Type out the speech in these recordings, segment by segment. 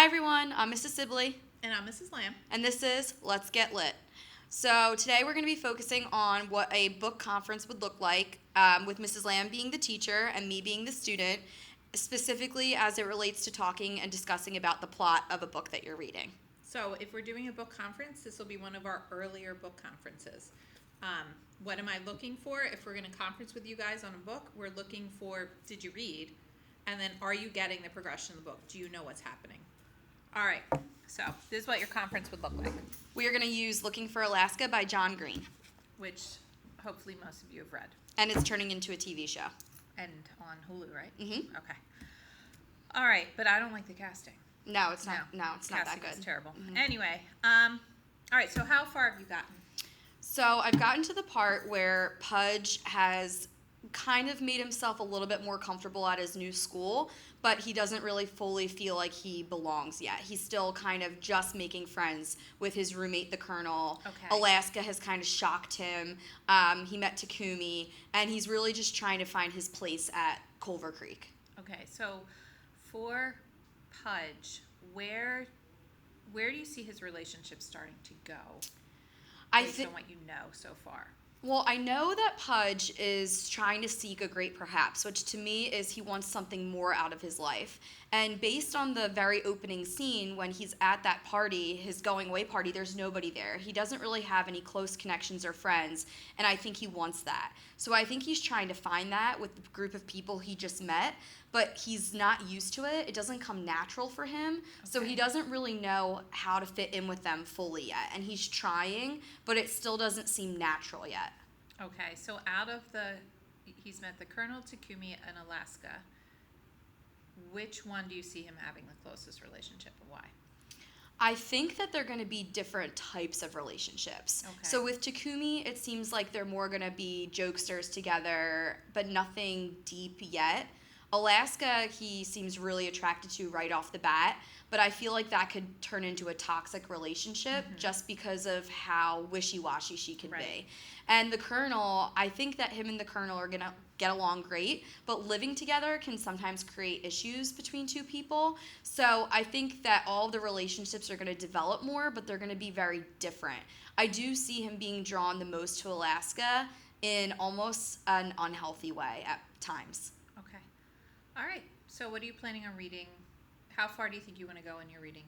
everyone, I'm Mrs. Sibley. And I'm Mrs. Lamb. And this is Let's Get Lit. So today we're going to be focusing on what a book conference would look like, with Mrs. Lamb being the teacher and me being the student, specifically as it relates to talking and discussing about the plot of a book that you're reading. So if we're doing a book conference, this will be one of our earlier book conferences. What am I looking for? If we're going to conference with you guys on a book, we're looking for, did you read? And then are you getting the progression of the book? Do you know what's happening? All right, so this is what your conference would look like. We are going to use Looking for Alaska by John Green. Which hopefully most of you have read. And it's turning into a TV show. And on Hulu, right? Mm-hmm. Okay. All right, but I don't like the casting. No, it's not. No, it's not that Casting good. is terrible. Mm-hmm. Anyway, all right, so how far have you gotten? So I've gotten to the part where Pudge has kind of made himself a little bit more comfortable at his new school, but he doesn't really fully feel like he belongs yet. He's still kind of just making friends with his roommate, the Colonel. Okay. Alaska has kind of shocked him. He met Takumi, and he's really just trying to find his place at Culver Creek. Okay, so for Pudge, where do you see his relationship starting to go? Based on what you know so far. Well, I know that Pudge is trying to seek a great perhaps, which to me is he wants something more out of his life. And based on the very opening scene, when he's at that party, his going away party, there's nobody there. He doesn't really have any close connections or friends, and I think he wants that. So I think he's trying to find that with the group of people he just met, but he's not used to it. It doesn't come natural for him, so he doesn't really know how to fit in with them fully yet. And he's trying, but it still doesn't seem natural yet. Okay, so he's met the Colonel, Takumi, and Alaska. Which one do you see him having the closest relationship, and why? I think that they're going to be different types of relationships. Okay. So with Takumi, it seems like they're more going to be jokesters together, but nothing deep yet. Alaska, he seems really attracted to right off the bat, but I feel like that could turn into a toxic relationship just because of how wishy-washy she can be. And the Colonel, I think that him and the Colonel are going to get along great, but living together can sometimes create issues between two people. So I think that all the relationships are going to develop more, but they're going to be very different. I do see him being drawn the most to Alaska in almost an unhealthy way at times. Okay. All right. So what are you planning on reading? How far do you think you want to go in your reading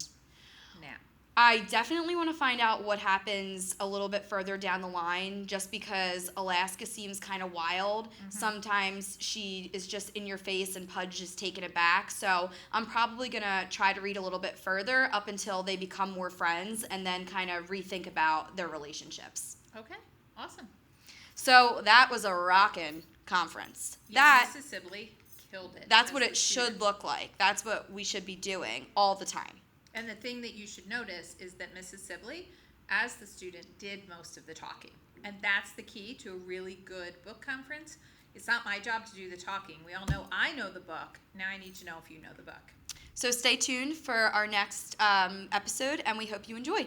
now? I definitely want to find out what happens a little bit further down the line, just because Alaska seems kind of wild. Sometimes she is just in your face and Pudge is taken aback. So I'm probably going to try to read a little bit further up until they become more friends and then kind of rethink about their relationships. Okay. Awesome. So that was a rockin' conference. Yeah, Mrs. Sibley killed it. That's what it should look like. That's what we should be doing all the time. And the thing that you should notice is that Mrs. Sibley, as the student, did most of the talking. And that's the key to a really good book conference. It's not my job to do the talking. We all know I know the book. Now I need to know if you know the book. So stay tuned for our next episode, and we hope you enjoy.